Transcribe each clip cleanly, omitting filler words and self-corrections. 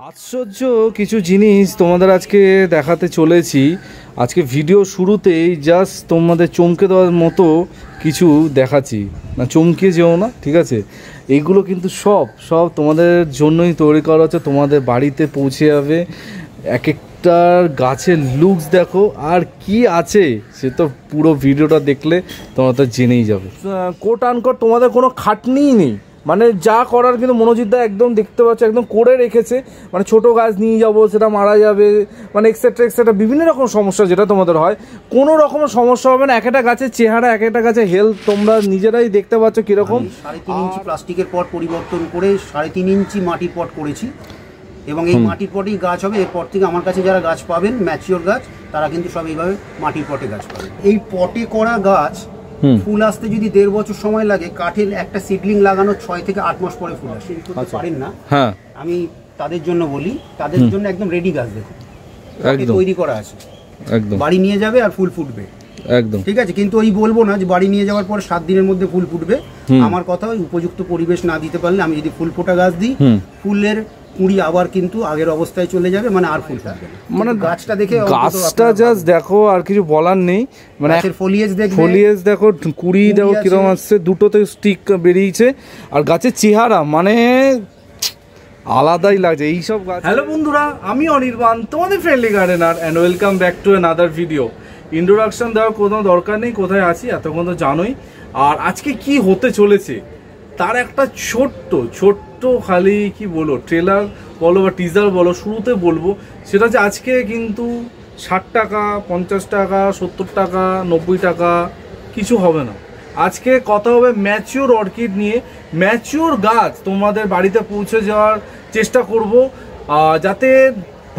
আশ্চর্য কিছু জিনিস তোমাদের আজকে দেখাতে চলেছি। আজকে ভিডিও শুরুতেই জাস্ট তোমাদের চমকে দেওয়ার মতো কিছু দেখাচ্ছি, না চমকে যেও না, ঠিক আছে? এইগুলো কিন্তু সব তোমাদের জন্যই তৈরি করা হচ্ছে, তোমাদের বাড়িতে পৌঁছে যাবে। এক একটার গাছের লুকস দেখো, আর কি আছে সে তো পুরো ভিডিওটা দেখলে তোমরা তো জেনেই যাবে। কোট আনকোট তোমাদের কোনো খাটনিই নেই, মানে যা করার কিন্তু মনোজিৎদা একদম দেখতে পাচ্ছ একদম করে রেখেছে। মানে ছোট গাছ নিয়ে যাব, সেটা মারা যাবে, মানে এক্সেট্রা বিভিন্ন রকম সমস্যা যেটা তোমাদের হয়, কোনো রকমের সমস্যা হবে না। এক একটা গাছের চেহারা, এক একটা গাছের হেলথ তোমরা নিজেরাই দেখতে পাচ্ছ কীরকম। 3.5 ইঞ্চি প্লাস্টিকের পট পরিবর্তন করে 3.5 ইঞ্চি মাটির পট করেছি, এবং এই মাটির পটেই গাছ হবে। এরপর থেকে আমার কাছে যারা গাছ পাবেন ম্যাচিওর গাছ, তারা কিন্তু সব এইভাবে মাটির পটে গাছ পাবেন। এই পটে করা গাছ ফুল আসতে যদি 1.5 বছর সময় লাগে, কাঠের একটা সিডলিং লাগানো 6 থেকে 8 মাস পরে ফুল আসে। করতে পারেন না, হ্যাঁ, আমি তাদের জন্য বলি, তাদের জন্য একদম রেডি গাছ দেখুন, একদম তৈরি করা আছে, একদম বাড়ি নিয়ে যাবে আর ফুল ফুটবে একদম, ঠিক আছে? কিন্তু ওই বলবো না যে বাড়ি নিয়ে যাওয়ার পর 7 দিনের মধ্যে ফুল ফুটবে। আমার কথা, ওই উপযুক্ত পরিবেশ না দিতে পারলে, আমি যদি ফুল ফোটা গাছ দিই, ফুলের কুড়ি আবার কিন্তু আগের অবস্থায় চলে যাবে, মানে আর ফুল থাকবে না। মানে গাছটা দেখে, গাছটা জাস্ট দেখো, আর কিছু বলার নেই। মানে ফলিয়েজ দেখো, কুড়ি দেখো কিরকম আসছে, দুটোতে স্টিক বেরিয়েছে, আর গাছের চেহারা মানে আলাদাই লাগছে এইসব গাছ। হ্যালো বন্ধুরা, আমি অনির্বাণ, তোমাদের friendly gardener, and welcome back to another video. Introduction দেওয়ার কোনো দরকার নেই, কোথায় আছি এতক্ষণ তো জানোই। আর আজকে কি হতে চলেছে তার একটা ছোট্ট খালি কি বলো, ট্রেলার বলো বা টিজার বলো, শুরুতে বলবো সেটা হচ্ছে আজকে কিন্তু 60 টাকা, 50 টাকা, 70 টাকা, 90 টাকা কিছু হবে না। আজকে কথা হবে ম্যাচিওর অর্কিড নিয়ে। ম্যাচিওর গাছ তোমাদের বাড়িতে পৌঁছে যাওয়ার চেষ্টা করব, যাতে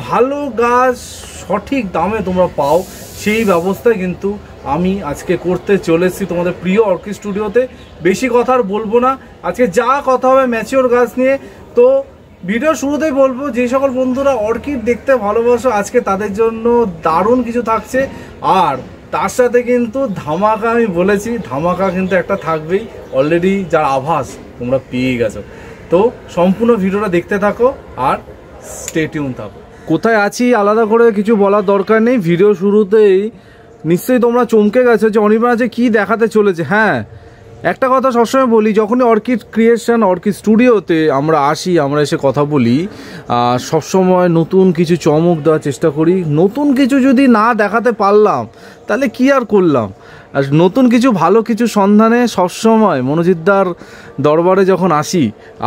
ভালো গাছ সঠিক দামে তোমরা পাও, সেই ব্যবস্থায় কিন্তু আমি আজকে করতে চলেছি তোমাদের প্রিয় অর্কিড স্টুডিওতে। বেশি কথা আর বলবো না, আজকে যা কথা হবে ম্যাচিওর গাছ নিয়ে। তো ভিডিও শুরুতেই বলবো, যে সকল বন্ধুরা অর্কিড দেখতে ভালোবাসো, আজকে তাদের জন্য দারুণ কিছু থাকছে। আর তার সাথে কিন্তু ধামাকা, আমি বলেছি ধামাকা কিন্তু একটা থাকবেই, অলরেডি যার আভাস তোমরা পেয়ে গেছো। তো সম্পূর্ণ ভিডিওটা দেখতে থাকো আর স্টে টিউন থাকো। কোথায় আছি আলাদা করে কিছু বলার দরকার নেই, ভিডিও শুরুতেই নিশ্চয়ই তোমরা চমকে গেছো যে অনির্বাণ যে কী দেখাতে চলেছে। হ্যাঁ, একটা কথা সবসময় বলি, যখনই অর্কিড ক্রিয়েশন, অর্কিড স্টুডিওতে আমরা আসি, আমরা এসে কথা বলি, সবসময় নতুন কিছু চমক দেওয়ার চেষ্টা করি। নতুন কিছু যদি না দেখাতে পারলাম তাহলে কি আর করলাম। আর নতুন কিছু, ভালো কিছু সন্ধানে সবসময় মনোজিৎদার দরবারে যখন আসি,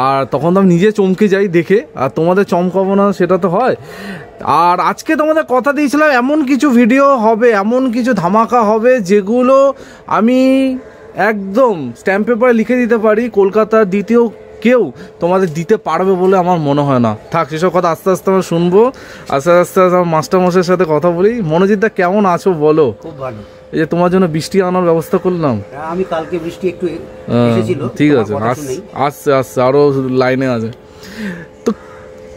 আর তখন তো আমি নিজে চমকে যাই দেখে, আর তোমাদের চমকাবো না সেটা তো হয়। আর আজকে তোমাদের কথা দিয়েছিলাম এমন কিছু ভিডিও হবে, এমন কিছু ধামাকা হবে যেগুলো আমি একদম স্ট্যাম্প পেপারে লিখে দিতে পারি, কলকাতার দ্বিতীয় কেউ তোমাদের দিতে পারবে বলে আমার মনে হয় না। থাক, সেসব কথা আস্তে আস্তে আমরা শুনবো, আস্তে আস্তে আমার মাস্টারমশাইয়ের সাথে কথা বলি। মনোজিৎদা কেমন আছো বলো? খুব ভালো। এই যে তোমার জন্য বৃষ্টি আনার ব্যবস্থা করলাম, আমি কালকে বৃষ্টি একটু এসেছিল, ঠিক আছে, আসছে আরো লাইনে আছে। তো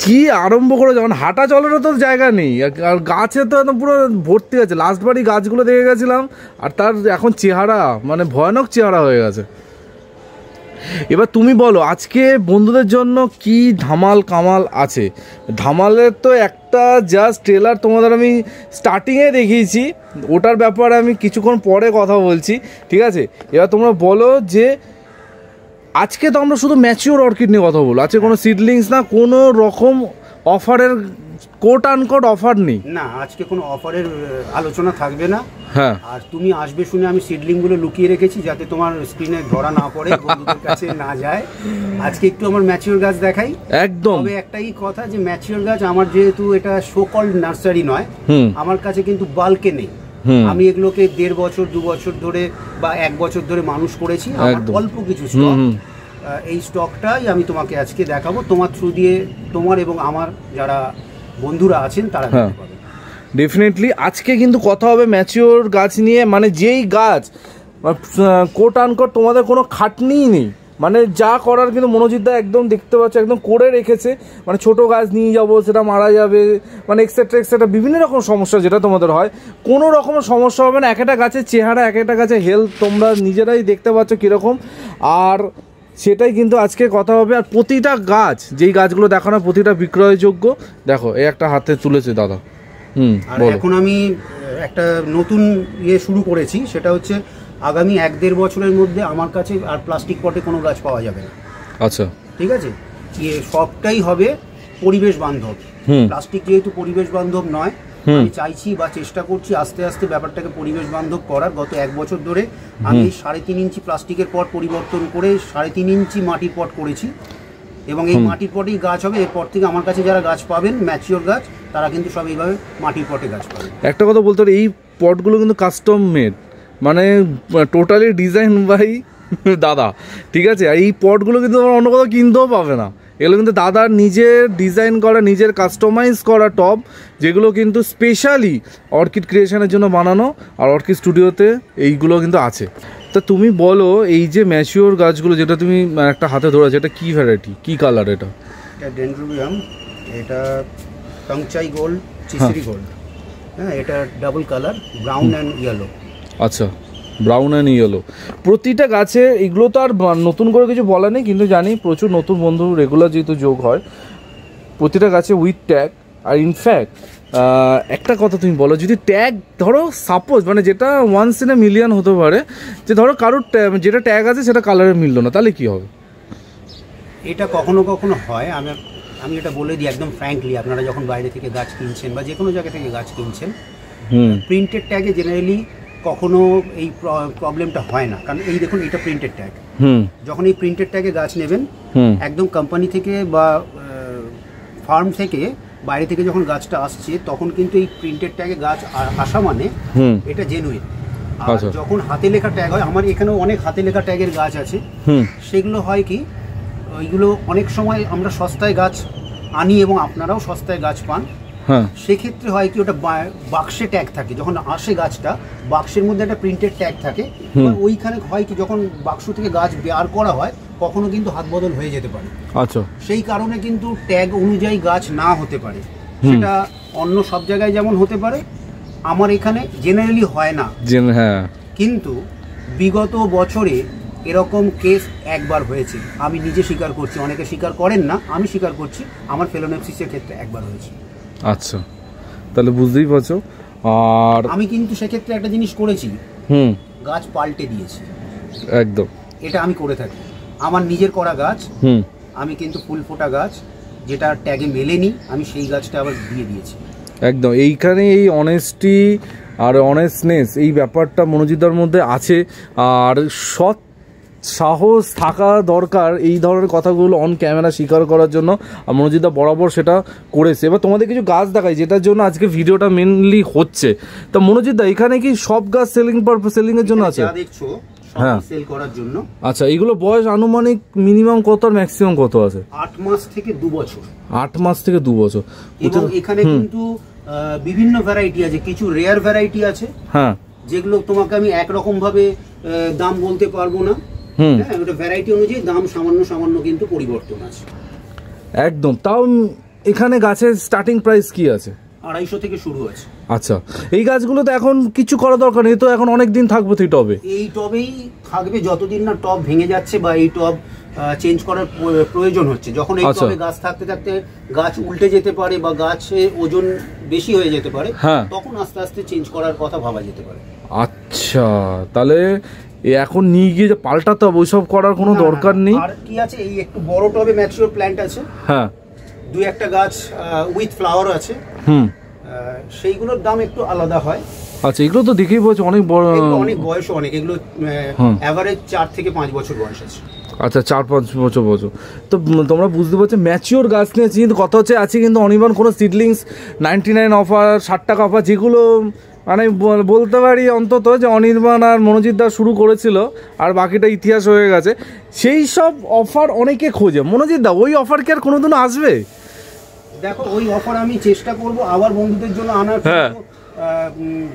কি আরম্ভ করে, যখন হাঁটা চলারও তো জায়গা নেই, আর গাছে তো একদম পুরো ভর্তি আছে। লাস্ট বাড়ি গাছগুলো দেখে গেছিলাম, আর তার এখন চেহারা মানে ভয়ানক চেহারা হয়ে গেছে। এবার তুমি বলো আজকে বন্ধুদের জন্য কি ধামাল কামাল আছে। ধামালের তো একটা জাস্ট ট্রেলার তোমাদের আমি স্টার্টিংয়ে দেখিয়েছি, ওটার ব্যাপারে আমি কিছুক্ষণ পরে কথা বলছি, ঠিক আছে? এবার তোমরা বলো যে আজকে তো আমরা শুধু ম্যাচিওর অর্কিড নিয়ে কথা বলবো, আজকে কোনো সিডলিংস না, কোনো রকম অফারের কোট আনকোট অফার নেই না, আজকে কোনো অফারের আলোচনা থাকবে না। হ্যাঁ, আর তুমি আসবে শুনে আমি সিডলিংগুলো লুকিয়ে রেখেছি, যাতে তোমার স্ক্রিনে ধরা না পড়ে, বন্ধুদের কাছে না যায়। আজকে একটু আমার ম্যাচিওর গাছ দেখাই একদম। তবে একটাই কথা, যে ম্যাচিওর গাছ আমার যেহেতু এটা সো কল্ড নার্সারি নয়, আমার কাছে কিন্তু বাল্কে নেই। আমি এগুলোকে 1.5 বছর 2 বছর ধরে বা 1 বছর ধরে মানুষ করেছি, আমার অল্প কিছু স্টক। এই স্টকটাই আমি তোমাকে আজকে দেখাবো, তোমার থ্রু দিয়ে তোমার এবং আমার যারা বন্ধুরা আছেন তারা দেখতে পাবে। ডেফিনেটলি আজকে কিন্তু কথা হবে ম্যাচিওর গাছ নিয়ে, মানে যেই গাছ কোট আনকোট তোমাদের কোনো খাটনিই নেই, মানে যা করার কিন্তু মনোজিৎদা একদম দেখতে পাচ্ছ একদম করে রেখেছে। মানে ছোট গাছ নিয়ে যাব, সেটা মারা যাবে, মানে এক্সেট্রা বিভিন্ন রকম সমস্যা যেটা তোমাদের হয়, কোনো রকমের সমস্যা হবে না। এক একটা গাছের চেহারা, এক একটা গাছের হেলথ তোমরা নিজেরাই দেখতে পাচ্ছ কীরকম। আর সেটাই কিন্তু আজকে কথা হবে। আর প্রতিটা গাছ, যেই গাছগুলো দেখানো প্রতিটা বিক্রয়যোগ্য। দেখো এই একটা হাতে তুলেছে দাদা। আর এখন আমি একটা নতুন শুরু করেছি, সেটা হচ্ছে আগামী 1-1.5 বছরের মধ্যে আমার কাছে আর প্লাস্টিক পটে কোনো গাছ পাওয়া যাবে না। আচ্ছা, ঠিক আছে, সবটাই হবে পরিবেশ বান্ধব। প্লাস্টিক যেহেতু পরিবেশ বান্ধব নয়, আমি চাইছি বা চেষ্টা করছি আস্তে আস্তে ব্যাপারটাকে পরিবেশ বান্ধব করার। গত 1 বছর ধরে আমি 3.5 ইঞ্চি প্লাস্টিকের পট পরিবর্তন করে 3.5 ইঞ্চি মাটির পট করেছি, এবং এই মাটির পটেই গাছ হবে। এরপর থেকে আমার কাছে যারা গাছ পাবেন ম্যাচিওর গাছ, তারা কিন্তু সব এইভাবে মাটির পটে গাছ পাবেন। একটা কথা বলতে পারি, এই পটগুলো কিন্তু কাস্টম মেড, মানে টোটালি ডিজাইন বাই দাদা, ঠিক আছে। আর এই পটগুলো কিন্তু অন্য কোথাও কিনতেও পাবে না, এগুলো কিন্তু দাদার নিজের ডিজাইন করা, নিজের কাস্টমাইজ করা টব, যেগুলো কিন্তু স্পেশালি অর্কিড ক্রিয়েশনের জন্য বানানো। আর অর্কিড স্টুডিওতে এইগুলো কিন্তু আছে। তা তুমি বলো, এই যে ম্যাচিওর গাছগুলো যেটা তুমি একটা হাতে ধরেছো, এটা কী ভ্যারাইটি, কী কালার? এটা ডেনড্রোবিয়াম, এটা টংচাই গোল্ড, চিসরি গোল্ড। হ্যাঁ, এটা double colour, brown and yellow. আচ্ছা, ব্রাউন অ্যান্ড ইয়েলো। প্রতিটা গাছে এগুলো তো আর নতুন করে কিছু বলা নেই, কিন্তু জানি প্রচুর নতুন বন্ধু রেগুলার যেহেতু যোগ হয় প্রতিটা গাছে উইথ ট্যাগ। আর ইনফ্যাক্ট একটা কথা তুমি বলো, যদি ট্যাগ ধরো সাপোজ মানে যেটা ওয়ান্স ইন এ মিলিয়ন হতে পারে, যে ধরো কারোর যেটা ট্যাগ আছে সেটা কালারে মিললো না, তাহলে কি হবে? এটা কখনো কখনো হয়। আমি এটা বলে দিই একদম ফ্র্যাঙ্কলি, আপনারা যখন বাইরে থেকে গাছ কিনছেন বা যে কোনো জায়গা থেকে গাছ কিনছেন, প্রিন্টেড ট্যাগে জেনারেলি কখনো এই প্রবলেমটা হয় না। কারণ এই দেখুন, এটা প্রিন্টেড ট্যাগ। যখন এই প্রিন্টেড ট্যাগে গাছ নেবেন, একদম কোম্পানি থেকে বা ফার্ম থেকে বাইরে থেকে যখন গাছটা আসছে, তখন কিন্তু এই প্রিন্টেড ট্যাগে গাছ আসা মানে এটা জেনুইন। আর যখন হাতে লেখা ট্যাগ হয়, আমার এখানেও অনেক হাতে লেখা ট্যাগের গাছ আছে, সেগুলো হয় কি, ওইগুলো অনেক সময় আমরা সস্তায় গাছ আনি এবং আপনারাও সস্তায় গাছ পান। সেক্ষেত্রে হয় কি, ওটা বাক্সে ট্যাগ থাকে, যখন আসে গাছটা বাক্সের মধ্যে একটা প্রিন্টেড ট্যাগ থাকে। ওইখানে হয় কি, যখন বাক্স থেকে গাছ বের করা হয় কখনো কিন্তু হাত বদল হয়ে যেতে পারে। আচ্ছা, সেই কারণে কিন্তু ট্যাগ অনুযায়ী গাছ না হতে পারে। সেটা অন্য সব জায়গায় যেমন হতে পারে, আমার এখানে জেনারেলি হয় না। কিন্তু বিগত বছরে এরকম কেস একবার হয়েছে, আমি নিজে স্বীকার করছি। অনেকে স্বীকার করেন না, আমি স্বীকার করছি, আমার ফেলোনেপসিসের ক্ষেত্রে একবার হয়েছে। আচ্ছা, তাহলে বুঝতেই পারছো। আর আমি কিন্তু সেক্ষেত্রে একটা জিনিস করেছি, গাছ পাল্টে দিয়েছি। একদম, এটা আমি করে থাকি। আমার নিজের করা গাছ, আমি কিন্তু ফুল ফোটা গাছ যেটা ট্যাগে মেলেনি, আমি সেই গাছটা আবার দিয়ে দিয়েছি। একদম, এইখানে এই অনেস্টি আর অনেস্টনেস এই ব্যাপারটা মনোজিদার মধ্যে আছে। আর সৎ সাহস থাকা দরকার এই ধরনের কথাগুলো অন ক্যামেরা স্বীকার করার জন্য। আর মনোজিদা বরাবর সেটা করেছে। এবার তোমাদের কিছু গাছ দেখাই, যেটার জন্য আজকে ভিডিওটা মেনলি হচ্ছে। তা মনোজিদা, এখানে কি সব গাছ সেলিং এর জন্য আছে? দেখছো, সেল করার জন্য। আচ্ছা, এইগুলো বয়স আনুমানিক মিনিমাম কত আর ম্যাক্সিমাম কত আছে? 8 মাস থেকে 2 বছর। 8 মাস থেকে 2 বছর। এবং এখানে কিন্তু বিভিন্ন ভ্যারাইটি আছে, কিছু রেয়ার ভ্যারাইটি আছে, হ্যাঁ, যেগুলো তোমাকে আমি একরকম ভাবে দাম বলতে পারবো না। হ্যাঁ, ওটা ভ্যারাইটি অনুযায়ী দাম সামান্য সামান্য কিন্তু পরিবর্তন আছে। একদম। তাও এখানে গাছের স্টার্টিং প্রাইস কি আছে? 250 থেকে শুরু আছে। আচ্ছা, এই গাছগুলো তো এখন কিছু করা দরকার নেই, তো এখন অনেক দিন থাকবে তো এই টবে? এই টবেই থাকবে যতদিন না টব ভেঙে যাচ্ছে বা এই টব চেঞ্জ করার প্রয়োজন হচ্ছে। যখন এই টবে গাছ থাকতে থাকতে গাছ উল্টে যেতে পারে বা গাছের ওজন বেশি হয়ে যেতে পারে, তখন আস্তে আস্তে চেঞ্জ করার কথা ভাবা যেতে পারে। আচ্ছা, তাহলে এখন নিয়ে গিয়ে পাল্টাতে হবে, ওইসব করার কোনো দরকার নেই। আর কি আছে, এই একটু বড় টবে ম্যাচিওর প্ল্যান্ট আছে, হ্যাঁ, 2-1টা গাছ উইথ ফ্লাওয়ার আছে, সেইগুলোর দাম একটু আলাদা হয়। আচ্ছা, এগুলো তো দেখেই বলছো অনেক বড়, অনেক বয়স, অনেক, এগুলো এভারেজ 4 থেকে 5 বছর বয়স আছে। আচ্ছা, 4-5 বছর। তো তোমরা বুঝতে পারছো ম্যাচিওর গাছ নিয়ে কিন্তু কথা হচ্ছে। আছে কিন্তু অনির্বাণ কোনো সিডলিংস 99 অফার, 60 টাকা অফার, যেগুলো মানে বলতে পারি অন্তত যে অনির্বাণ আর মনোজিৎ দা শুরু করেছিল আর বাকিটা ইতিহাস হয়ে গেছে। সেই সব অফার অনেকে খোঁজে। মনোজিৎ দা, ওই অফার কি আর কোনোদিনও আসবে? দেখো, ওই অফার আমি চেষ্টা করব আবার বন্ধুদের জন্য আনার।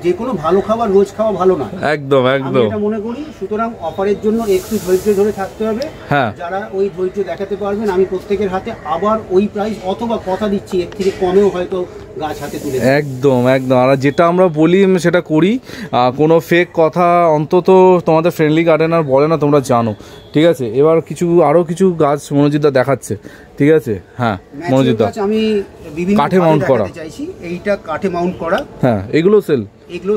যে কোনো ভালো খাবার রোজ খাওয়া ভালো না, একদম একদম এটা মনে করি। সুতরাং অফারের জন্য একটু ধৈর্য ধরে থাকতে হবে। যারা ওই ধৈর্য দেখাতে পারবেন, আমি প্রত্যেকের হাতে আবার ওই প্রাইস, অথবা কথা দিচ্ছি এর থেকে কমেও হয়তো গাছ হাতে তুলে একদম একদম। আর যেটা আমরা বলি সেটা করি, কোনো ফেক কথা অন্তত তোমাদের ফ্রেন্ডলি গার্ডেনার বলে না, তোমরা জানো, ঠিক আছে। এবার আরো কিছু গাছ মনোজিৎদা দেখাচ্ছে, ঠিক আছে। হ্যাঁ মনোজিৎদা, আমি বিভিন্ন কাঠে মাউন্ট করা চাইছি, এইটা কাঠে মাউন্ট করা। হ্যাঁ এগুলো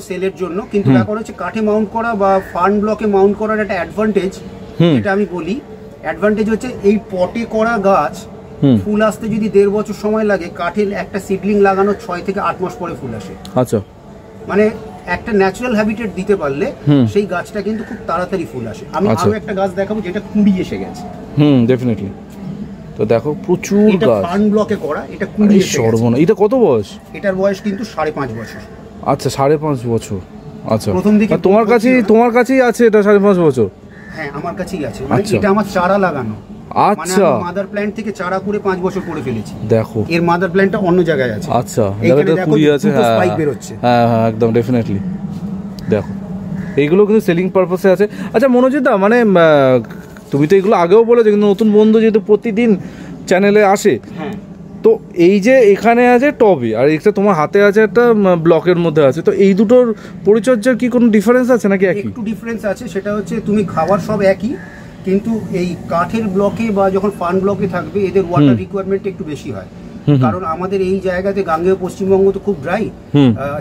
সেলের জন্য, কিন্তু ব্যাপার হচ্ছে কাঠে মাউন্ট করা বা ফার্ন ব্লকে মাউন্ট করার একটা অ্যাডভান্টেজ, যেটা আমি বলি অ্যাডভান্টেজ হচ্ছে এই পটে করা গাছ ফুল আসতে যদি 1.5 বছর সময় লাগে, কাঠের একটা সিডলিং লাগানো 6 থেকে 8 মাস পরে ফুল আসে। আচ্ছা, মানে একটা ন্যাচারাল হ্যাবিটেট দিতে পারলে সেই গাছটা কিন্তু খুব তাড়াতাড়ি ফুল আসে। আমি আরো একটা গাছ দেখাবো যেটা কুড়ি এসে গেছে। ডেফিনেটলি। তো দেখো প্রচুর গাছ ফার্ন ব্লকে করা, এটা কুড়ি এসে গেছে। এটা কত বয়স? এটার বয়স কিন্তু 5.5 বছর। আচ্ছা 5.5 বছর। আচ্ছা, প্রথম দিকে তোমার কাছেই আছে এটা 5.5 বছর? হ্যাঁ আমার কাছেই আছে, মানে এটা আমার চারা লাগানো। আচ্ছা, মাদার প্ল্যান্ট থেকে চারা করে 5 বছর পরে ফেলেছি। দেখো এর মাদার প্ল্যান্টটা অন্য জায়গায় আছে। আচ্ছা, এটা কুড়ি আছে। স্পাইক বের হচ্ছে। হ্যাঁ হ্যাঁ একদম ডেফিনেটলি। দেখো এইগুলো কিন্তু সেলিং পারপাসে আছে। আচ্ছা মনোজিৎদা, মানে তুমি তো এগুলো আগেও বলেছো, কিন্তু নতুন বন্ধু যেহেতু প্রতিদিন চ্যানেলে আসে, হ্যাঁ, তো এই যে এখানে আছে টবে আর একটা তোমার হাতে আছে একটা ব্লকের মধ্যে আছে, তো এই দুটোর পরিচর্যার কি কোনো ডিফারেন্স আছে নাকি একই? একটু ডিফারেন্স আছে, সেটা হচ্ছে তুমি খাবার সব একই, কিন্তু এই কাঠের ব্লকে বা যখন ফার্ন ব্লকে থাকবে এদের ওয়াটার রিকোয়ারমেন্ট একটু বেশি হয়। কারণ আমাদের এই জায়গাতে গাঙ্গেয় পশ্চিমবঙ্গ তো খুব ড্রাই,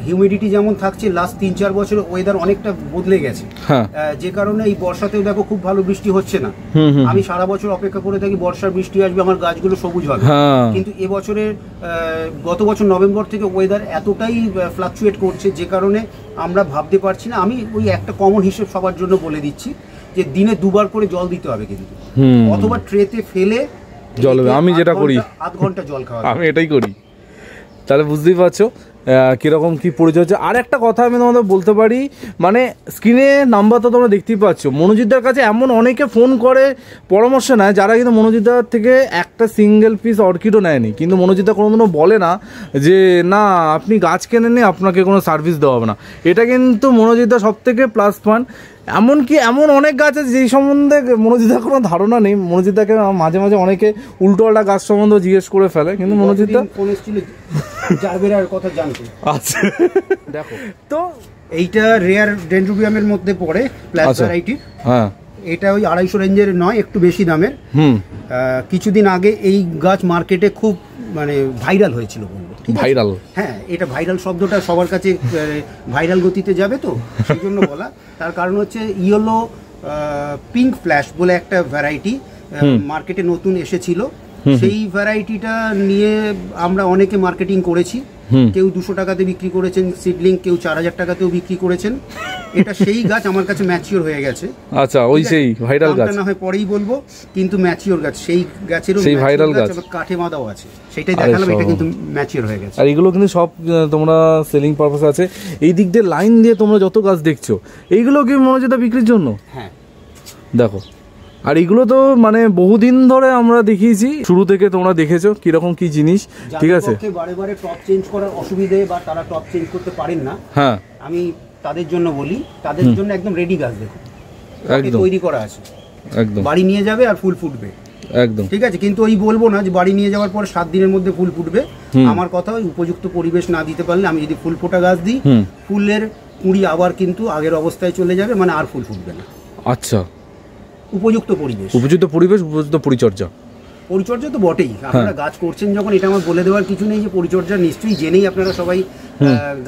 হিউমিডিটি যেমন থাকছে লাস্ট 3-4 বছরে ওয়েদার অনেকটা বদলে গেছে, যে কারণে এই বর্ষাতেও দেখো খুব ভালো বৃষ্টি হচ্ছে না। আমি সারা বছর অপেক্ষা করে থাকি বর্ষার বৃষ্টি আসবে, আমার গাছগুলো সবুজ হবে, কিন্তু এবছরের গত বছর নভেম্বর থেকে ওয়েদার এতটাই ফ্লাকচুয়েট করছে, যে কারণে আমরা ভাবতে পারছি না। আমি ওই একটা কমন হিসেব সবার জন্য বলে দিচ্ছি যে দিনে 2 বার করে জল দিতে হবে, কিন্তু অথবা ট্রেতে ফেলে জল হবে। আমি যেটা করি, আধ ঘন্টা জল খাওয়া, আমি এটাই করি। তাহলে বুঝতেই পারছো কীরকম কী পরিচর্যা। আর একটা কথা আমি তোমাদের বলতে পারি, মানে স্ক্রিনে নাম্বার তো তোমরা দেখতেই পাচ্ছ, মনোজিৎদার কাছে এমন অনেকে ফোন করে পরামর্শ নেয় যারা কিন্তু মনোজিৎদার থেকে একটা সিঙ্গেল পিস অর্কিডও নেয়নি, কিন্তু মনোজিৎদা কোনোদিনও বলে না যে না আপনি গাছ কেনেননি আপনাকে কোনো সার্ভিস দেওয়া হবে না। এটা কিন্তু মনোজিৎদার সব থেকে প্লাস পয়েন্ট। এমনকি এমন অনেক গাছ আছে যেই সম্বন্ধে মনোজিৎদার কোনো ধারণা নেই। মনোজিৎদাকে মাঝে মাঝে অনেকে উল্টোপাল্টা গাছ সম্বন্ধে জিজ্ঞেস করে ফেলে, কিন্তু মনোজিৎদা কথা জানতো। আচ্ছা দেখো, তো এইটা রেয়ার ডেনড্রোবিয়ামের মধ্যে পড়ে, প্লাস ভ্যারাইটির। হ্যাঁ, এটা ওই 250 রেঞ্জের নয়, একটু বেশি দামের। কিছুদিন আগে এই গাছ মার্কেটে খুব মানে ভাইরাল হয়েছিল বলবো। ভাইরাল? হ্যাঁ, এটা ভাইরাল শব্দটা সবার কাছে ভাইরাল গতিতে যাবে, তো সেই জন্য বলা। তার কারণ হচ্ছে ইয়েলো পিঙ্ক ফ্ল্যাশ বলে একটা ভ্যারাইটি মার্কেটে নতুন এসেছিল। সেই ভ্যারাইটিটা নিয়ে আমরা অনেকে মার্কেটিং করেছি, কেউ 200 টাকাতে বিক্রি করেছেন সিডলিং, কেউ 4000 টাকাতেও বিক্রি করেছেন। এটা সেই গাছ আমার কাছে ম্যাচিওর হয়ে গেছে। আচ্ছা, ওই সেই ভাইরাল গাছ না হয় পরেই বলবো, কিন্তু ম্যাচিওর গাছ, সেই গাছেরও সেই ভাইরাল গাছ কাঠে মাদাও আছে, সেটাই দেখালাম। এটা কিন্তু ম্যাচিওর হয়ে গেছে। আর এগুলো কিন্তু সব তোমরা সেলিং পারপাস আছে। এই দিক দিয়ে লাইন দিয়ে তোমরা যত গাছ দেখছো এইগুলো কি মনোজিৎদা বিক্রির জন্য? হ্যাঁ দেখো, আর এগুলো তো মানে বহুদিন ধরে আমরা দেখিয়েছি, শুরু থেকে তোমরা দেখেছো কিরকম কি জিনিস, ঠিক আছে। বারে বারে টপ চেঞ্জ করার অসুবিধে বা তারা টপ চেঞ্জ করতে পারেন না, হ্যাঁ, আমি তাদের জন্য বলি, তাদের জন্য একদম রেডি গাছ দেখো, একদম তৈরি করা আছে, একদম বাড়ি নিয়ে যাবে আর ফুল ফুটবে, একদম ঠিক আছে। কিন্তু ওই বলবো না যে বাড়ি নিয়ে যাওয়ার পর 7 দিনের মধ্যে ফুল ফুটবে। আমার কথা ওই উপযুক্ত পরিবেশ না দিতে পারলে, আমি যদি ফুল ফোটা গাছ দিই, ফুলের কুঁড়ি আবার কিন্তু আগের অবস্থায় চলে যাবে, মানে আর ফুল ফুটবে না। আচ্ছা, উপযুক্ত পরিবেশ, উপযুক্ত পরিবেশ, উপযুক্ত পরিচর্যা। পরিচর্যা তো বটেই, আপনারা গাছ করছেন যখন, এটা আমার বলে দেওয়ার কিছু নেই যে পরিচর্যা নিশ্চয়ই জেনেই আপনারা সবাই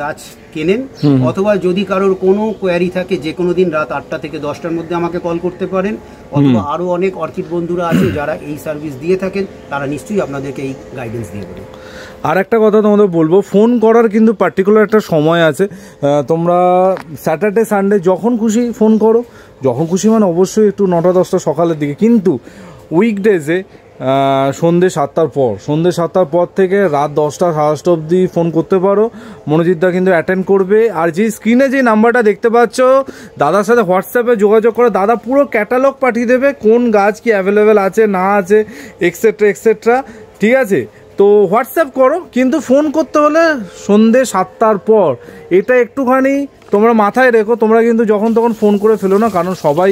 গাছ কেনেন। অথবা যদি কারোর কোনো কোয়ারি থাকে, যে কোনো দিন রাত 8টা থেকে 10টার মধ্যে আমাকে কল করতে পারেন। অথবা আরও অনেক অর্কিড বন্ধুরা আছে যারা এই সার্ভিস দিয়ে থাকেন, তারা নিশ্চয়ই আপনাদেরকে এই গাইডেন্স দিয়ে দেবে। আর একটা কথা তোমাদের বলবো, ফোন করার কিন্তু পার্টিকুলার একটা সময় আছে। তোমরা স্যাটারডে সানডে যখন খুশি ফোন করো, যখন খুশি মানে অবশ্যই একটু 9টা-10টা সকালের দিকে, কিন্তু উইকডেজে সন্ধ্যে 7টার পর থেকে রাত 10টা-10:30 অবধি ফোন করতে পারো। মনোজিৎদা কিন্তু অ্যাটেন্ড করবে। আর যে স্ক্রিনে যে নাম্বারটা দেখতে পাচ্ছ, দাদার সাথে হোয়াটসঅ্যাপে যোগাযোগ করে দাদা পুরো ক্যাটালগ পাঠিয়ে দেবে, কোন গাছ কি অ্যাভেলেবেল আছে না আছে, এক্সেট্রা এক্সেট্রা, ঠিক আছে। তো হোয়াটসঅ্যাপ করো, কিন্তু ফোন করতে হলে সন্ধ্যে 7টার পর। এটা একটুখানি তোমরা মাথায় রেখো, তোমরা কিন্তু যখন তখন ফোন করে ফেলো না, কারণ সবাই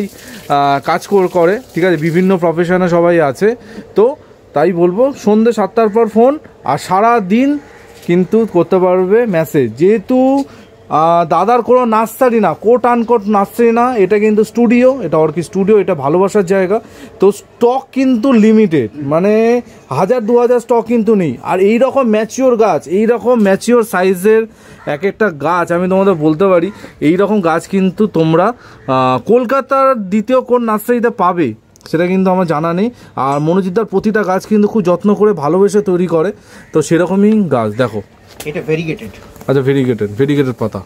কাজ করে, ঠিক আছে, বিভিন্ন প্রফেশনে সবাই আছে। তো তাই বলবো সন্ধ্যে 7টার পর ফোন, আর সারা দিন কিন্তু করতে পারবে মেসেজ। যেহেতু দাদার কোনো নার্সারি না, কোট আনকোট নার্সারি না, এটা কিন্তু স্টুডিও, এটা অর্কিড স্টুডিও, এটা ভালোবাসার জায়গা। তো স্টক কিন্তু লিমিটেড, মানে 1000-2000 স্টক কিন্তু নেই। আর এই রকম ম্যাচিওর গাছ, এই রকম ম্যাচিওর সাইজের এক একটা গাছ আমি তোমাদের বলতে পারি, এই রকম গাছ কিন্তু তোমরা কলকাতার দ্বিতীয় কোন নার্সারিতে পাবে সেটা কিন্তু আমার জানা নেই। আর মনোজিৎদার প্রতিটা গাছ কিন্তু খুব যত্ন করে ভালোবেসে তৈরি করে, তো সেরকমই গাছ। দেখো এটা ভেরিগেটেড। আচ্ছা, ভেরিগেটেড পাতা।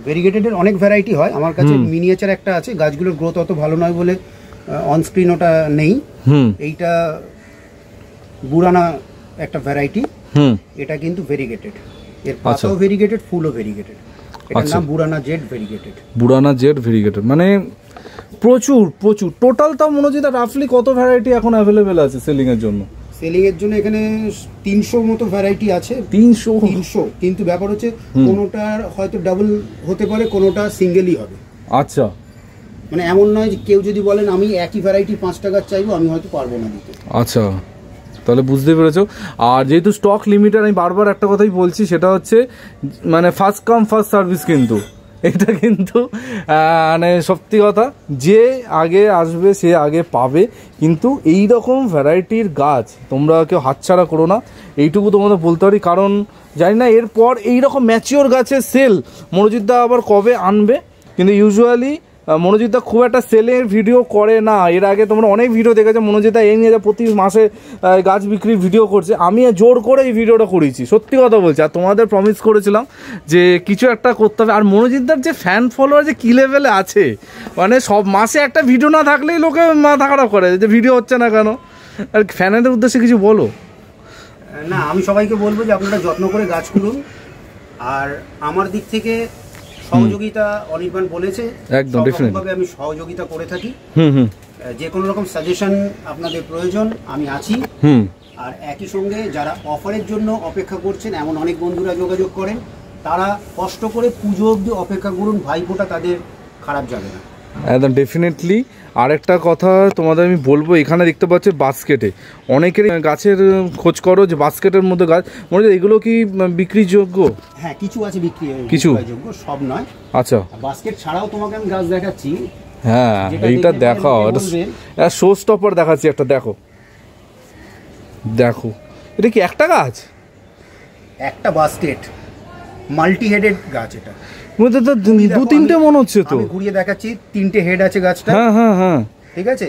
ভেরিগেটেডের অনেক ভ্যারাইটি হয়, আমার কাছে মিনিয়েচার একটা আছে, গাছগুলোর গ্রোথ অত ভালো নয় বলে অনস্ক্রিন ওটা নেই। এইটা বুরানা একটা ভ্যারাইটি, এটা কিন্তু ভেরিগেটেড, এর পাতাও ভেরিগেটেড, ফুলও ভেরিগেটেড। এটার নাম বুরানা জেড ভেরিগেটেড। বুরানা জেড ভেরিগেটেড মানে প্রচুর টোটাল। তাও মনোজিৎ রাফলি কত ভ্যারাইটি এখন অ্যাভেলেবেল আছে সেলিং এর জন্য? সেলিং এর জন্য এখানে 300 মতো ভ্যারাইটি আছে। 300 কিন্তু ব্যাপার হচ্ছে কোনোটার হয়তো ডাবল হতে পারে, কোনোটা সিঙ্গেলই হবে। আচ্ছা, মানে এমন নয় যে কেউ যদি বলেন আমি একই ভ্যারাইটি 5টা গাছ চাইবো, আমি হয়তো পারবো না দিতে। আচ্ছা, তাহলে বুঝতে পেরেছো। আর যেহেতু স্টক লিমিটেড, আমি বারবার একটা কথাই বলছি, সেটা হচ্ছে মানে ফার্স্ট কাম ফার্স্ট সার্ভিস। কিন্তু এটা কিন্তু মানে সত্যি কথা, যে আগে আসবে সে আগে পাবে। কিন্তু এই রকম ভ্যারাইটির গাছ তোমরা কেউ হাতছাড়া করো না, এইটুকু তোমাদের বলতে পারি। কারণ জানি না এরপর এইরকম ম্যাচিওর গাছের সেল মনোজিৎদা আবার কবে আনবে, কিন্তু ইউজুয়ালি মনোজিৎদা খুব একটা সেলের ভিডিও করে না। এর আগে তোমরা অনেক ভিডিও দেখেছো মনোজিৎদা এই নিয়ে প্রতি মাসে গাছ বিক্রির ভিডিও করছে, আমি জোর করে এই ভিডিওটা করেছি, সত্যি কথা বলছি। আর তোমাদের প্রমিস করেছিলাম যে কিছু একটা করতে হবে। আর মনোজিৎদার যে ফ্যান ফলোয়ার যে কী লেভেলে আছে, মানে সব মাসে একটা ভিডিও না থাকলেই লোকে মাথা খারাপ করে যে ভিডিও হচ্ছে না কেন। আর ফ্যানেদের উদ্দেশ্যে কিছু বলো। না, আমি সবাইকে বলবো যে আপনারা যত্ন করে গাছ করুন। আর আমার দিক থেকে সহযোগিতা অনির্বাণ বলেছে, একদম ডেফিনেটলি আমি সহযোগিতা করে থাকি। যে কোনো রকম সাজেশন আপনাদের প্রয়োজন আমি আছি। আর একই সঙ্গে যারা অফারের জন্য অপেক্ষা করছেন, এমন অনেক বন্ধুরা যোগাযোগ করেন, তারা কষ্ট করে পুজো অবধি অপেক্ষা করুন, ভাইফোঁটা তাদের খারাপ যাবে না। একদম ডেফিনেটলি। আরেকটা কথা তোমাদের আমি বলবো, এখানে দেখতে পাচ্ছি বাস্কেটে অনেকের গাছের খোঁজ করো যে বাস্কেটের মধ্যে গাছ, মনে হয় এগুলো কি বিক্রিযোগ্য? হ্যাঁ, কিছু আছে কিছু যোগ্য, সব নয়। আচ্ছা, বাস্কেট ছাড়াও তোমাকে আমি গাছ দেখাচ্ছি। হ্যাঁ, এইটা দেখাও, এটা শো স্টপার দেখাচ্ছি একটা। দেখো দেখো, এটা কি একটা গাছ? একটা বাস্কেট মাল্টি হেডেড গাছ। এটা দু তিনটে মনে হচ্ছে, তো ঘুরিয়ে দেখাচ্ছি, 3টে হেড আছে গাছটা। হ্যাঁ হ্যাঁ হ্যাঁ, ঠিক আছে।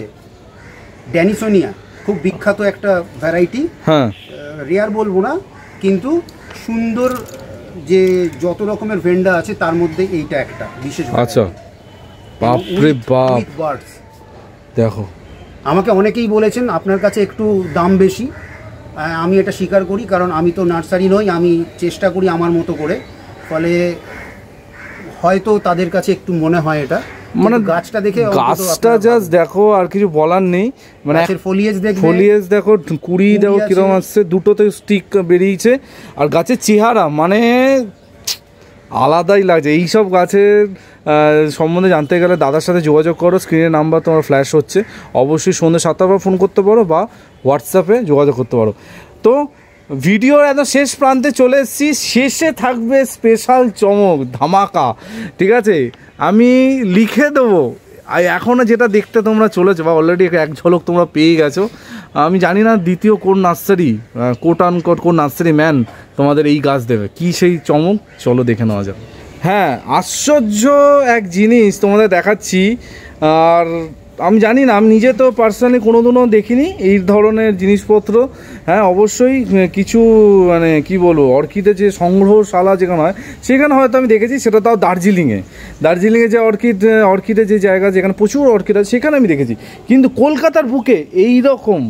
ড্যানিসোনিয়া খুব বিখ্যাত একটা ভ্যারাইটি। হ্যাঁ, রেয়ার বলবো না, কিন্তু সুন্দর। যে যত রকমের ভেন্ডা আছে তার মধ্যে এইটা একটা বিশেষ। আচ্ছা, বাপ রে বাপ, দেখো। আমাকে অনেকেই বলেছেন আপনার কাছে একটু দাম বেশি, আমি এটা স্বীকার করি, কারণ আমি তো নার্সারি নই, আমি চেষ্টা করি আমার মতো করে। ফলে হয়তো তাদের কাছে একটু মনে হয় এটা, মানে গাছটা দেখে, গাছটা জাস্ট দেখো, আর কিছু বলার নেই। মানে ফলিয়েজ দেখো, কুড়ি দেখো কিরকম আসছে, দুটোতে স্টিক বেরিয়েছে। আর গাছের চেহারা মানে আলাদাই লাগছে। এইসব গাছের সম্বন্ধে জানতে গেলে দাদার সাথে যোগাযোগ করো, স্ক্রিনের নাম্বার তোমার ফ্ল্যাশ হচ্ছে। অবশ্যই সন্ধ্যে 7টার পর ফোন করতে পারো বা হোয়াটসঅ্যাপে যোগাযোগ করতে পারো। তো ভিডিওর একদম শেষ প্রান্তে চলে এসেছি, শেষে থাকবে স্পেশাল চমক, ধামাকা। ঠিক আছে, আমি লিখে দেবো। আর এখনও যেটা দেখতে তোমরা চলেছো বা অলরেডি এক ঝলক তোমরা পেয়ে গেছো, আমি জানি না দ্বিতীয় কোন নার্সারি, কোট আনকোট কোন নার্সারি ম্যান তোমাদের এই গাছ দেবে। কি সেই চমক, চলো দেখে নেওয়া যাক। হ্যাঁ, আশ্চর্য এক জিনিস তোমাদের দেখাচ্ছি। আর আমি জানি না, আমি নিজে তো পার্সোনালি কোনোদিনও দেখিনি এই ধরনের জিনিসপত্র। হ্যাঁ, অবশ্যই কিছু মানে কি বলবো, অর্কিডের যে সংগ্রহশালা যেখানে হয় সেখানে হয়তো আমি দেখেছি, সেটা তাও দার্জিলিংয়ে যে অর্কিডের যে জায়গা যেখানে প্রচুর অর্কিড আছে সেখানে আমি দেখেছি। কিন্তু কলকাতার বুকে এই রকম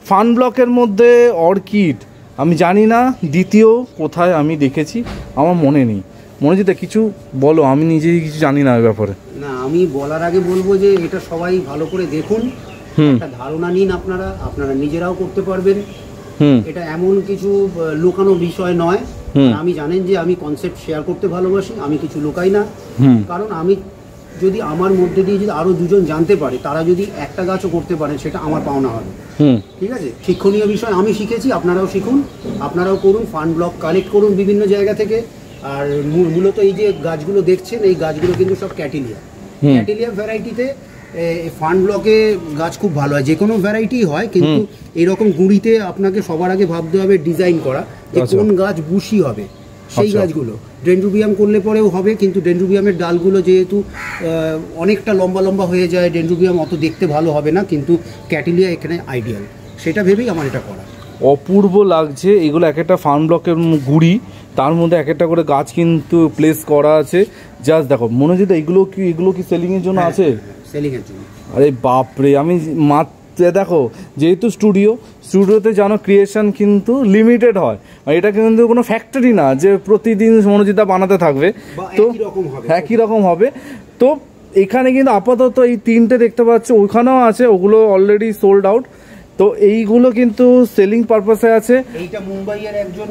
ফান ব্লকের মধ্যে অর্কিড আমি জানি না দ্বিতীয় কোথায় আমি দেখেছি, আমার মনে নেই। মনোজিৎদা কিছু বলো, আমি নিজেই কিছু জানি না এই ব্যাপারে। না, আমি বলার আগে বলবো যে এটা সবাই ভালো করে দেখুন, একটা ধারণা নিন, আপনারা নিজেরাও করতে পারবেন। এটা এমন কিছু লুকানো বিষয় নয়। আমি জানেন যে আমি কনসেপ্ট শেয়ার করতে ভালোবাসি, আমি কিছু লুকাই না। কারণ আমি যদি আমার মধ্যে দিয়ে যদি আরো দুজন জানতে পারে, তারা যদি একটা গাছও করতে পারে, সেটা আমার পাওনা হবে। ঠিক আছে, শিক্ষণীয় বিষয়, আমি শিখেছি, আপনারাও শিখুন, আপনারাও করুন, ফান্ড ব্লক কালেক্ট করুন বিভিন্ন জায়গা থেকে। আর মূলত এই যে গাছগুলো দেখছেন, এই গাছগুলো কিন্তু সব ক্যাটিলিয়া ভ্যারাইটিতে। ফান্ড ব্লকে গাছ খুব ভালো হয়, যে কোনো ভ্যারাইটি হয়, কিন্তু এইরকম গুঁড়িতে আপনাকে সবার আগে ভাবতে হবে ডিজাইন করা যে কোন গাছ বুশি হবে, সেই গাছগুলো। ডেনড্রোবিয়াম করলে পরেও হবে, কিন্তু ডেনড্রোবিয়ামের ডালগুলো যেহেতু অনেকটা লম্বা লম্বা হয়ে যায়, ডেনড্রোবিয়াম অত দেখতে ভালো হবে না, কিন্তু ক্যাটিলিয়া এখানে আইডিয়াল, সেটা ভেবেই আমার এটা করা। অপূর্ব লাগছে এগুলো, এক একটা ফার্ম ব্লকের গুড়ি, তার মধ্যে এক একটা করে গাছ কিন্তু প্লেস করা আছে। জাস্ট দেখো মনোজিৎ, এগুলো কি সেলিংয়ের জন্য আছে? সেলিংয়ের জন্য। আরে বাপরে, আমি দেখো যেহেতু স্টুডিওতে জানো ক্রিয়েশন কিন্তু লিমিটেড হয়, আর এটা কিন্তু কোনো ফ্যাক্টরি না যে প্রতিদিন মনোজিৎদা বানাতে থাকবে, তো একই রকম হবে। তো এখানে কিন্তু আপাতত এই 3টে দেখতে পাচ্ছ, ওইখানেও আছে, ওগুলো অলরেডি সোল্ড আউট। তো এইগুলো কিন্তু সেলিং পারপাসে আছে। এইটা মুম্বাইয়ের একজন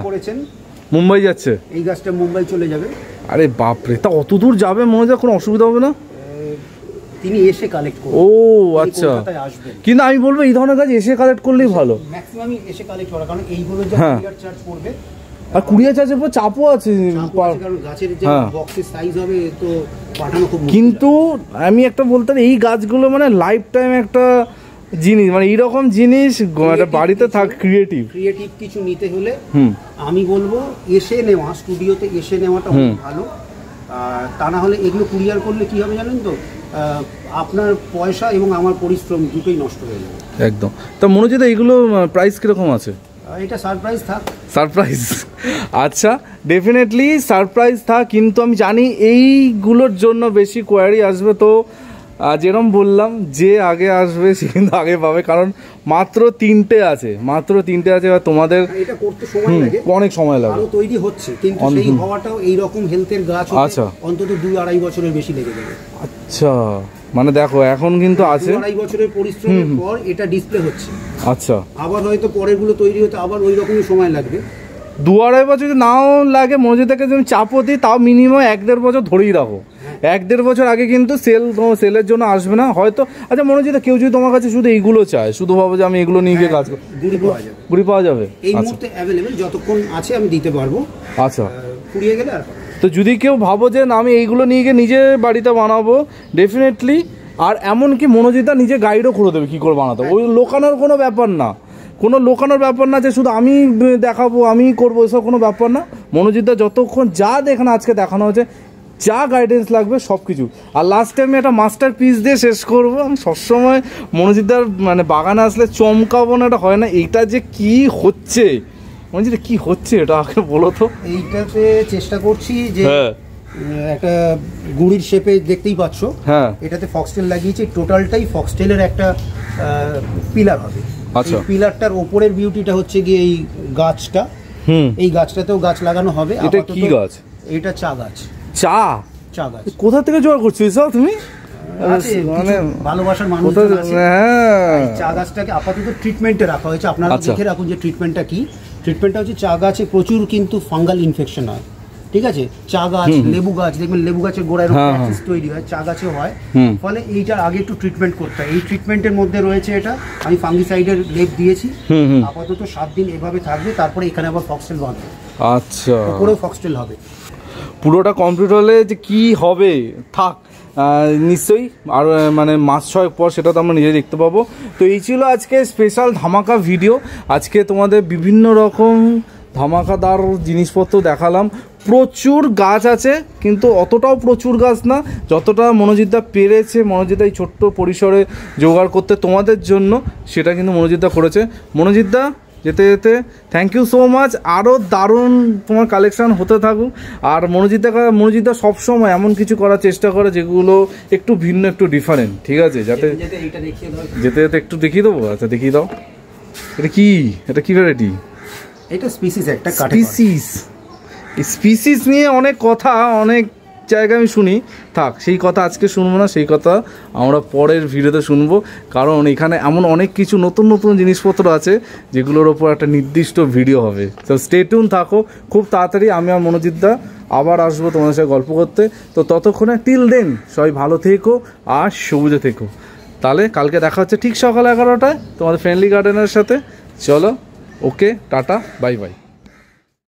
করেছেন, মুম্বাই যাচ্ছে, এই গাছটা মুম্বাই চলে যাবে। আরে বাপরে, তা অত দূর যাবে মনোজিৎ, কোনো অসুবিধা হবে না? তিনি এসে কালেক্ট করবেন। ও আচ্ছা, কিন্তু আমি বলবো এই ধরনের গাছ এসে কালেক্ট করলেই ভালো, ম্যাক্সিমাম এসে কালেক্ট করা, কারণ এইগুলো যে কুরিয়ার চার্জ পড়বে, আর কুরিয়ার চার্জের উপর চাপও আছে, কারণ গাছের যে বক্সের সাইজ হবে, তো পাঠানো খুব। কিন্তু আমি একটা বলতে এই গাছগুলো মানে লাইফ টাইম একটা জিনিস, মানে এইরকম জিনিস বাড়িতে থাক, ক্রিয়েটিভ কিছু নিতে হলে আমি বলবো এসে নেওয়া, স্টুডিওতে এসে নেওয়াটা ভালো। তা না হলে এগুলো কুরিয়ার করলে কি হবে জানেন তো, আপনার পয়সা এবং আমার পরিশ্রম দুটোই নষ্ট হয়ে যাবে একদম। তা মনোজিৎ, এইগুলো প্রাইস কিরকম আছে? এটা সারপ্রাইজ আচ্ছা, ডেফিনেটলি সারপ্রাইজ থাক, কিন্তু আমি জানি এইগুলোর জন্য বেশি কোয়ারি আসবে। তো যেরকম বললাম, যে আগে আসবে সে কিন্তু আগে পাবে, কারণ মাত্র 3টে আছে, আর তোমাদের এটা করতে সময় লাগে, অনেক সময় লাগে, আরো তৈরি হচ্ছে, কিন্তু সেই হওয়াটাও এই রকম হেলথের গাছ হতে অন্তত 2-2.5 বছরের বেশি লেগে যাবে। আচ্ছা, মানে দেখো এখন কিন্তু আছে 2-2.5 বছরের পরিশ্রমের পর এটা ডিসপ্লে হচ্ছে। আচ্ছা, আবার হয়তো পরের গুলো তৈরি হতে আবার ওই রকমই সময় লাগবে। 2-2.5 বছর যদি নাও লাগে, মনোজিৎকে তুমি চাপও দিই, তাও মিনিমাম 1-1.5 বছর ধরেই রাখো। 1-1.5 বছর আগে কিন্তু সেলের জন্য আসবে না হয়তো। আচ্ছা মনোজিৎ, কেউ যদি তোমার কাছে শুধু এইগুলো চায়, শুধু ভাবো যে আমি এগুলো নিয়ে গিয়ে কাজ করব, গুড়ি পাওয়া যাবে এই মুহূর্তে অ্যাভেলেবল, যতক্ষণ আছে আমি দিতে পারবো। আচ্ছা, ফুরিয়ে গেলে আর তো যদি কেউ ভাবো যে না আমি এইগুলো নিয়ে গিয়ে নিজে বাড়িতে বানাবো, ডেফিনেটলি। আর এমনকি মনোজিৎদা নিজে গাইডও করে দেবে কী করে বানাতে, ওই লোকানোর কোনো ব্যাপার না, যে শুধু আমি দেখাবো আমি করবো, এসব কোনো ব্যাপার না। মনোজিৎদা যতক্ষণ যা আজকে দেখানো হচ্ছে, যা গাইডেন্স লাগবে সব কিছু। আর লাস্ট টাইম একটা মাস্টার পিস দিয়ে শেষ করবো। আমি সবসময় মনোজিৎদার মানে বাগানে আসলে চমকাবো না, এটা হয় না। এইটা যে কি হচ্ছে মনোজিৎ, কি হচ্ছে এটা আগে বলো তো। এইটাতে চেষ্টা করছি যে একটা গুড়ির শেপে, দেখতেই পাচ্ছ, এটাতে ফক্সটেল লাগিয়েছি, টোটালটাই ফক্সটেলের একটা পিলার হবে। আচ্ছা, পিলারটার ওপরের বিউটিটা হচ্ছে গিয়ে এই গাছটা, এই গাছটাতেও গাছ লাগানো হবে। এটা কি গাছ? এটা চা গাছ। চা গাছ কোথা থেকে জোগাড় করছো এসব তুমি? মানে ভালোবাসার মানুষ চা গাছটাকে আপাতত ট্রিটমেন্টে রাখা হয়েছে। আপনারা দেখে রাখুন যে ট্রিটমেন্টটা কি। ট্রিটমেন্টটা হচ্ছে চা গাছে প্রচুর কিন্তু ফাঙ্গাল ইনফেকশন হয়, ঠিক আছে? চা গাছ, লেবু গাছ, দেখবেন লেবু গাছের গোড়ায় প্যাচিস তৈরি হয়, চা গাছে হয়। ফলে এইটার আগে একটু ট্রিটমেন্ট করতে হয়। এই ট্রিটমেন্টের মধ্যে রয়েছে এটা, আমি ফাঙ্গিসাইডের লেপ দিয়েছি। আপাতত 7 দিন এভাবে থাকবে, তারপরে এখানে আবার ফক্সটেল বাঁধবে। আচ্ছা, পুরো ফক্সটেল হবে। পুরোটা কমপ্লিট হলে যে কি হবে থাক নিশ্চয়ই, আর মানে মাস 6 পর সেটা তো আমরা নিজে দেখতে পাবো। তো এই ছিল আজকে স্পেশাল ধামাকা ভিডিও। আজকে তোমাদের বিভিন্ন রকম ধামাকাদার জিনিসপত্র দেখালাম। প্রচুর গাছ আছে, কিন্তু অতটাও প্রচুর গাছ না যতটা মনোজিৎদা পেরেছে। মনোজিৎদা এই ছোট্ট পরিসরে জোগাড় করতে তোমাদের জন্য, সেটা কিন্তু মনোজিৎদা করেছে। মনোজিৎদা যেতে যেতে থ্যাংক ইউ সো মাচ, আরও দারুণ তোমার কালেকশান হতে থাকুক। আর মনোজিৎদা সবসময় এমন কিছু করার চেষ্টা করে যেগুলো একটু ভিন্ন, একটু ডিফারেন্ট, ঠিক আছে? যাতে যেতে যেতে একটু দেখিয়ে দেবো। আচ্ছা দেখিয়ে দাও, এটা কি ভ্যারাইটি? এটা স্পিসিস, একটা স্পিসিস নিয়ে অনেক কথা অনেক জায়গায় আমি শুনি, থাক সেই কথা আজকে শুনবো না, সেই কথা আমরা পরের ভিডিওতে শুনবো। কারণ এখানে এমন অনেক কিছু নতুন নতুন জিনিসপত্র আছে যেগুলোর ওপর একটা নির্দিষ্ট ভিডিও হবে। তো স্টে টিউন থাকো, খুব তাড়াতাড়ি আমি আর মনোজিৎদা আবার আসবো তোমাদের সাথে গল্প করতে। তো ততক্ষণে টিল দেন সবাই ভালো থেকো আর সবুজে থেকো। তাহলে কালকে দেখা হচ্ছে ঠিক সকাল 11টায় তোমাদের ফ্রেন্ডলি গার্ডেনের সাথে। চলো, ওকে, টাটা, বাই বাই।